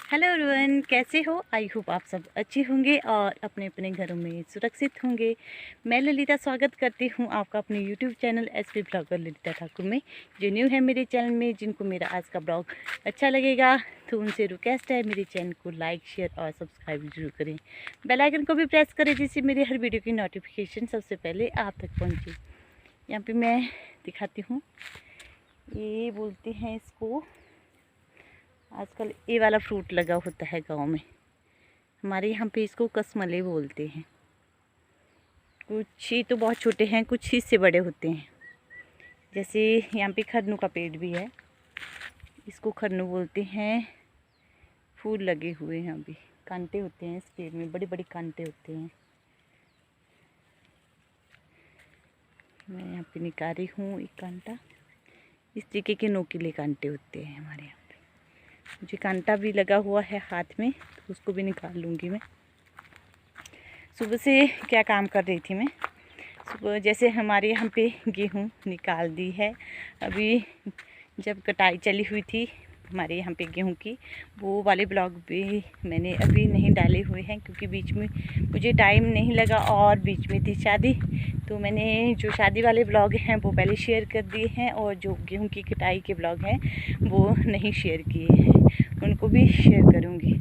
Hello everyone, कैसे हो? I hope आप सब अच्छे होंगे और अपने अपने घरों में सुरक्षित होंगे। मैं ललिता स्वागत करती हूँ आपका अपने YouTube channel SP blogger Lalita Thakur में। जो न्यू है मेरे चैनल में, जिनको मेरा आज का ब्लॉग अच्छा लगेगा तो उनसे रिक्वेस्ट है मेरे चैनल को लाइक, शेयर और सब्सक्राइब जरूर करें। बेल आइकन को भी प्रेस करें जिससे मेरे हर वीडियो की नोटिफिकेशन सबसे पहले आप तक पहुँचे। यहाँ पर मैं दिखाती हूँ, ये बोलते हैं इसको, आजकल ये वाला फ्रूट लगा होता है गांव में। हमारे यहाँ पे इसको कसमले बोलते हैं। कुछ ही तो बहुत छोटे हैं, कुछ ही से बड़े होते हैं। जैसे यहाँ पे खरनू का पेड़ भी है, इसको खरनू बोलते हैं। फूल लगे हुए हैं, अभी कांटे होते हैं इस पेड़ में, बड़े बड़े कांटे होते हैं। मैं यहाँ पे निकाल रही हूँ एक कांटा। इस तरीके के नोकीले कांटे होते हैं हमारे यहाँ। मुझे कांटा भी लगा हुआ है हाथ में, तो उसको भी निकाल लूँगी मैं। सुबह से क्या काम कर रही थी मैं, सुबह जैसे हमारे यहाँ पे गेहूँ निकाल दी है। अभी जब कटाई चली हुई थी हमारे यहाँ पे गेहूँ की, वो वाले ब्लॉग भी मैंने अभी नहीं डाले हुए हैं क्योंकि बीच में मुझे टाइम नहीं लगा और बीच में थी शादी। तो मैंने जो शादी वाले ब्लॉग हैं वो पहले शेयर कर दिए हैं और जो गेहूं की कटाई के ब्लॉग हैं वो नहीं शेयर किए हैं, उनको भी शेयर करूंगी।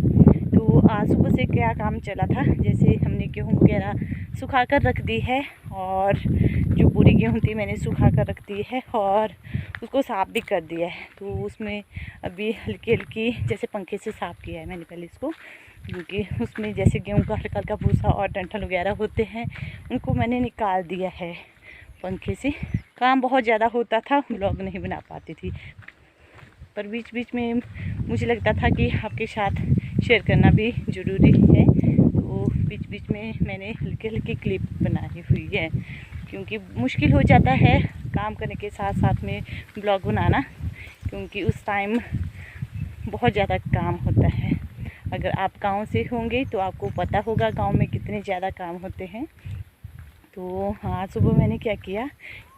तो आज सुबह से क्या काम चला था, जैसे हमने गेहूं वगैरह सुखा कर रख दी है और जो पूरी गेहूं थी मैंने सुखा कर रख दी है और उसको साफ़ भी कर दिया है। तो उसमें अभी हल्की हल्की जैसे पंखे से साफ़ किया है मैंने पहले इसको, क्योंकि उसमें जैसे गेहूं का हल्का हल्का भूसा और डंठल वगैरह होते हैं उनको मैंने निकाल दिया है पंखे से। काम बहुत ज़्यादा होता था, ब्लॉग नहीं बना पाती थी, पर बीच बीच में मुझे लगता था कि आपके साथ शेयर करना भी ज़रूरी है। तो बीच बीच में मैंने हल्की हल्की क्लिप बनाई हुई है, क्योंकि मुश्किल हो जाता है काम करने के साथ साथ में ब्लॉग बनाना, क्योंकि उस टाइम बहुत ज़्यादा काम होता है। अगर आप गांव से होंगे तो आपको पता होगा गांव में कितने ज़्यादा काम होते हैं। तो हाँ, सुबह मैंने क्या किया,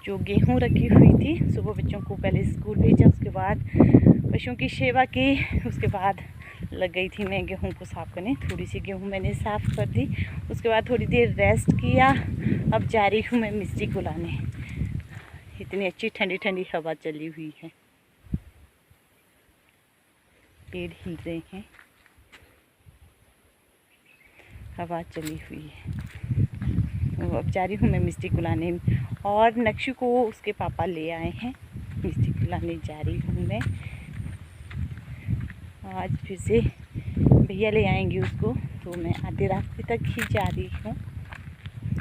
जो गेहूं रखी हुई थी, सुबह बच्चों को पहले स्कूल भेजा, उसके बाद पशुओं की सेवा की, उसके बाद लग गई थी मैं गेहूं को साफ़ करने। थोड़ी सी गेहूं मैंने साफ़ कर दी, उसके बाद थोड़ी देर रेस्ट किया। अब जा रही हूँ मैं मिस्त्री को लाने। इतनी अच्छी ठंडी ठंडी हवा चली हुई है, पेड़ हिल रहे हैं, हवा चली हुई है। अब जा रही हूँ मैं मिस्त्री को लाने, और नक्शु को उसके पापा ले आए हैं, मिस्त्री को लाने जा रही हूँ मैं। आज फिर से भैया ले आएंगे उसको, तो मैं आधे रास्ते तक ही जा रही हूँ।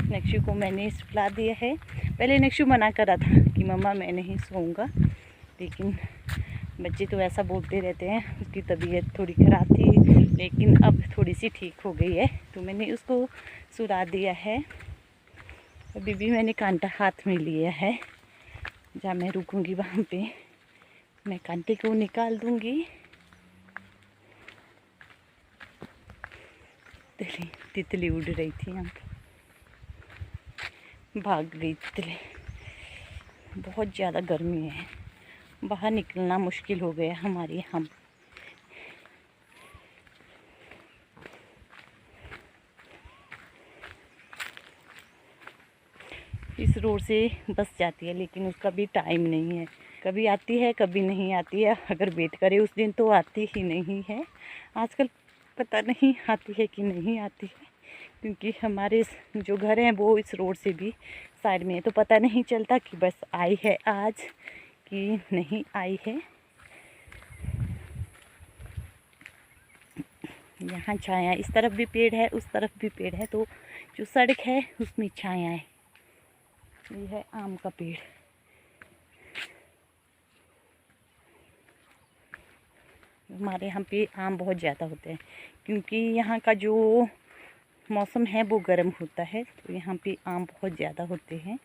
नक्शु को मैंने सुला दिया है। पहले नक्शु मना कर रहा था कि मम्मा मैं नहीं सोऊंगा, लेकिन बच्चे तो ऐसा बोलते रहते हैं। उसकी तबीयत थोड़ी ख़राब थी लेकिन अब थोड़ी सी ठीक हो गई है, तो मैंने उसको सुला दिया है। अभी भी मैंने कांटा हाथ में लिया है, जहाँ मैं रुकूंगी वहाँ पे मैं कांटे को निकाल दूंगी। तितली उड़ रही थी यहाँ पे, भाग गई तितली। बहुत ज़्यादा गर्मी है, बाहर निकलना मुश्किल हो गया हमारे यहाँ। इस रोड से बस जाती है लेकिन उसका भी टाइम नहीं है, कभी आती है कभी नहीं आती है। अगर वेट करे उस दिन तो आती ही नहीं है। आजकल पता नहीं आती है कि नहीं आती है, क्योंकि हमारे जो घर हैं वो इस रोड से भी साइड में है, तो पता नहीं चलता कि बस आई है आज कि नहीं आई है। यहाँ छाया, इस तरफ भी पेड़ है उस तरफ भी पेड़ है, तो जो सड़क है उसमें छाया है। ये है आम का पेड़। हमारे यहाँ पे आम बहुत ज़्यादा होते हैं, क्योंकि यहाँ का जो मौसम है वो गर्म होता है, तो यहाँ पे आम बहुत ज़्यादा होते हैं।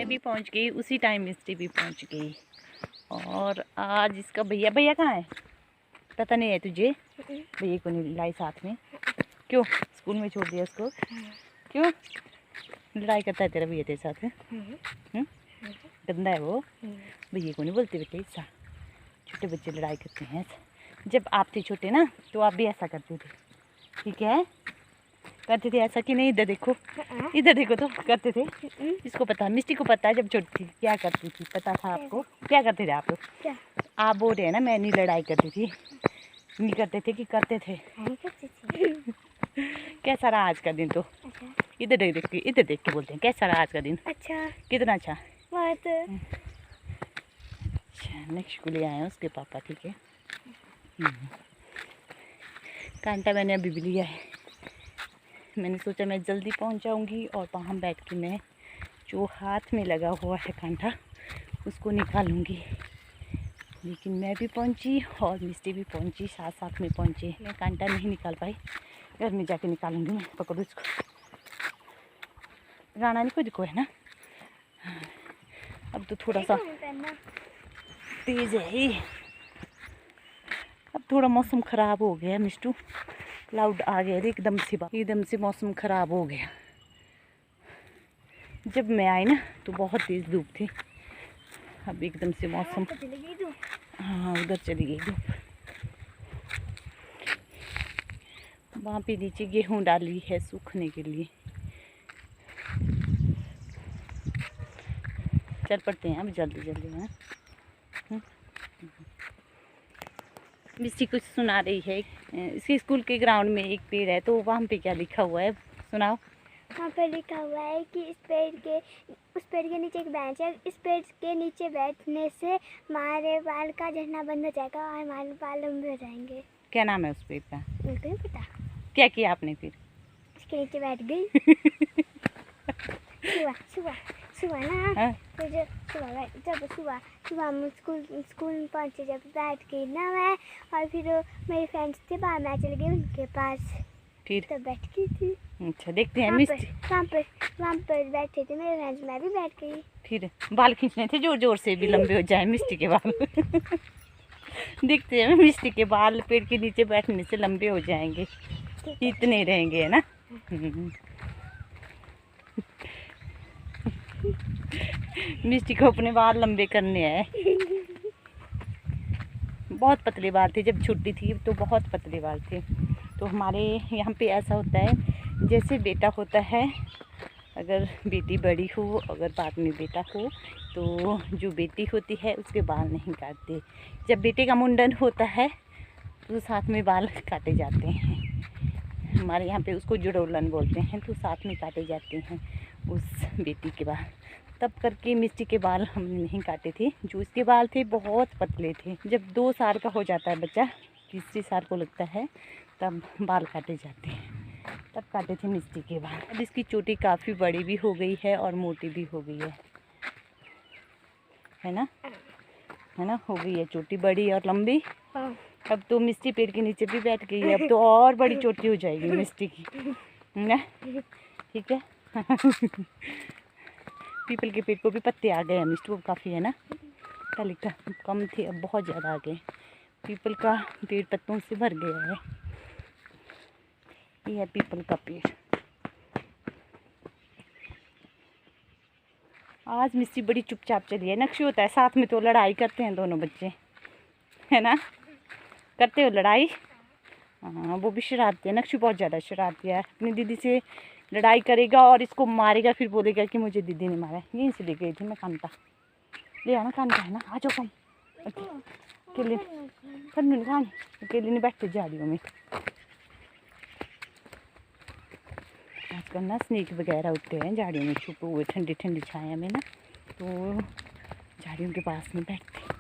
मैं भी पहुंच गई, उसी टाइम मिस्टी भी पहुंच गई। और आज इसका भैया, भैया कहाँ है पता नहीं है तुझे? भैया को नहीं लाई साथ में, क्यों? स्कूल में छोड़ दिया उसको, क्यों? लड़ाई करता है तेरा भैया तेरे साथ है? गंदा है वो, भैया को नहीं बोलते बेटे ऐसा, छोटे बच्चे लड़ाई करते हैं ऐसा। जब आप थे छोटे ना तो आप भी ऐसा करते थे, ठीक है? करते थे ऐसा कि नहीं? इधर देखो, इधर देखो तो करते थे। इसको पता, मिस्टी को पता है जब छोटी थी क्या करती थी, पता था आपको? क्या करते थे आप लोग? आप बोल रहे हैं ना मैं नहीं लड़ाई करती थी, नहीं करते थे कि करते थे? कैसा रहा आज का दिन? तो इधर देख के, इधर देख के बोलते हैं कैसा रहा आज का दिन? अच्छा। कितना अच्छा? अच्छा, नेक्स्ट को ले आए हैं उसके पापा, ठीक है? कांटा मैंने अभी भी लिया है, मैंने सोचा मैं जल्दी पहुंच जाऊंगी और वहाँ बैठ के मैं जो हाथ में लगा हुआ है कांटा उसको निकालूंगी। लेकिन मैं भी पहुंची और मिस्टी भी पहुंची, साथ साथ में पहुंचे। मैं कांटा नहीं निकाल पाई, घर में जाके निकालूंगी मैं। पकड़ो इसको, राणा नहीं खुद को है ना। अब तो थोड़ा सा तेज है ही, अब थोड़ा मौसम ख़राब हो गया मिस्टू, क्लाउड आ गया एकदम से मौसम ख़राब हो गया। जब मैं आई ना तो बहुत तेज़ धूप थी, अब एकदम से मौसम, हाँ उधर चली गई धूप। वहाँ पे नीचे गेहूँ डाली है सूखने के लिए। चल पड़ते हैं अब जल्दी जल्दी में। मिस्टी कुछ सुना रही है। इसके स्कूल के ग्राउंड में एक पेड़ है, तो वहाँ पे क्या लिखा हुआ है सुनाओ। वहाँ पर लिखा हुआ है कि उस पेड़ के नीचे एक बेंच है, इस पेड़ के नीचे बैठने से हमारे बाल का झड़ना बंद हो जाएगा और हमारे बाल लंबे हो जाएंगे। क्या नाम है उस पेड़ का? बिल्कुल नहीं पता। क्या किया आपने फिर? इसके नीचे बैठ गई। सुबह ना, तो सुबह हम स्कूल में पहुँचे, जब बैठ गई ना मैं, और फिर मेरी फ्रेंड्स थे बाहर, मैं चली गई उनके पास, फिर तो बैठ गई थी। अच्छा, देखते हैं मिस्टी वहाँ पर बैठे थे मेरे फ्रेंड्स, मैं भी बैठ गई। फिर बाल खींचने थे जोर जोर से भी लंबे हो जाए मिस्टी के बाल। देखते हैं मिस्टी के बाल पेड़ के नीचे बैठने से लंबे हो जाएंगे, इतने रहेंगे है ना। मिस्टी को अपने बाल लंबे करने हैं। बहुत पतले बाल थे जब छोटी थी, तो बहुत पतले बाल थे। तो हमारे यहाँ पे ऐसा होता है, जैसे बेटा होता है, अगर बेटी बड़ी हो, अगर बाद में बेटा हो, तो जो बेटी होती है उसके बाल नहीं काटते। जब बेटे का मुंडन होता है तो साथ में बाल काटे जाते हैं। हमारे यहाँ पे उसको जुड़ोलन बोलते हैं, तो साथ में काटे जाते हैं उस बेटी के बाल। तब करके मिस्टी के बाल हमने नहीं काटे थे, जो इसके बाल थे बहुत पतले थे। जब 2 साल का हो जाता है बच्चा, तीसरे साल को लगता है, तब बाल काटे जाते हैं, तब काटे थे मिस्टी के बाल। अब इसकी चोटी काफ़ी बड़ी भी हो गई है और मोटी भी हो गई है ना, हो गई है चोटी बड़ी और लंबी। अब तो मिस्टी पेड़ के नीचे भी बैठ गई है, अब तो और बड़ी चोटी हो जाएगी मिस्टी की ना, ठीक है। पीपल के पेड़ को भी पत्ते आ गए हैं मिस्टी, वो काफ़ी है ना, पहले कम थे अब बहुत ज़्यादा आ गए। पीपल का पेड़ पत्तों से भर गया है। ये है पीपल का पेड़। आज मिस्टी बड़ी चुपचाप चली है। नक्शू होता है साथ में तो लड़ाई करते हैं दोनों बच्चे, है ना, करते हो लड़ाई। हाँ, वो भी शरारती है, नक्शू बहुत ज़्यादा शरारती है। अपनी दीदी से लड़ाई करेगा और इसको मारेगा, फिर बोलेगा कि मुझे दीदी ने मारा। यहीं से ले गई थी मैं कांटा, ले आना कांटा है ना, आ जाओ कम। अकेले अकेले नहीं बैठते झाड़ियों में। आजकल ना स्नेक वगैरह उठते हैं झाड़ियों में छुपे हुए, ठंडी ठंडी छाया में ना, तो झाड़ियों के पास नहीं बैठते।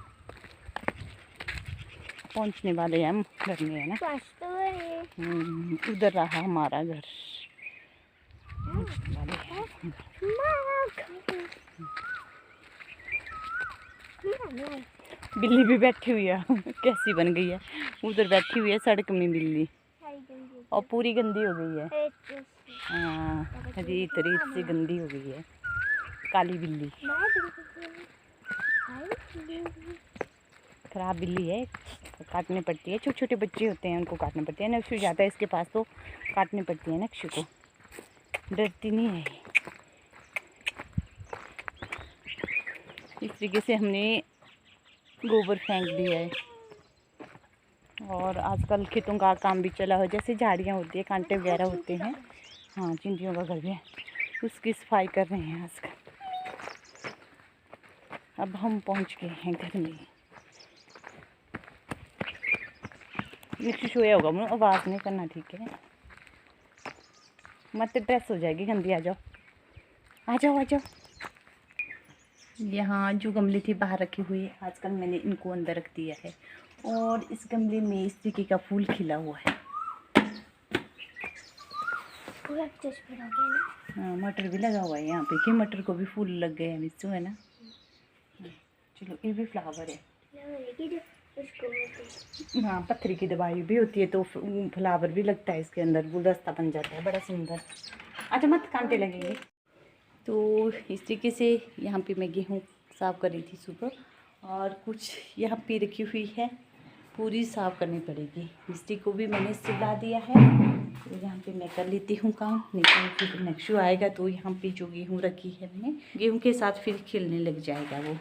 पहुंचने वाले हैं हम घर में, है ना, उधर रहा हमारा घर। बिल्ली भी बैठी हुई है, कैसी बन गई है, उधर बैठी हुई है सड़क में बिल्ली, और पूरी गंदी हो गई है। हाँ, रेत से गंदी हो गई है। काली बिल्ली, खराब बिल्ली है, काटने पड़ती है। छोटे छोटे बच्चे होते हैं उनको काटने पड़ती है। नक्शु जाता है इसके पास तो काटने पड़ती है नक्शु को, डरती नहीं है। इस तरीके से हमने गोबर फेंक दिया है। और आजकल खेतों का काम भी चला हो, जैसे झाड़ियाँ होती है, कांटे वगैरह होते हैं, हाँ चिंटियों का घर भी है, उसकी सफाई कर रहे हैं आजकल। अब हम पहुंच गए हैं घर में। निश्चित सोया होगा, मुझे आवाज़ नहीं करना, ठीक है? मत ड्रेस हो जाएगी गंदी, आ जाओ आ जाओ आ जाओ। यहाँ जो गमले थी बाहर रखी हुई, आजकल मैंने इनको अंदर रख दिया है। और इस गमले में इस तरीके का फूल खिला हुआ है। हाँ मटर भी लगा हुआ है यहाँ पे, कि मटर को भी फूल लग गए हैं मिस्सू, है ना? चलो ये भी फ्लावर है। हाँ पत्थरी की दवाई भी होती है तो फ्लावर भी लगता है इसके अंदर, गुलदस्ता बन जाता है बड़ा सुंदर। अच्छा मत कांटे लगेंगे। तो इस तरीके से यहाँ पे मैं गेहूँ साफ़ कर रही थी सुबह, और कुछ यहाँ पे रखी हुई है, पूरी साफ़ करनी पड़ेगी। मिस्टी को भी मैंने सुला दिया है, तो यहाँ पे मैं कर लेती हूँ काम, नहीं तो फिर नक्शु आएगा तो यहाँ पे जो गेहूँ रखी है मैंने, गेहूँ के साथ फिर खिलने लग जाएगा वो।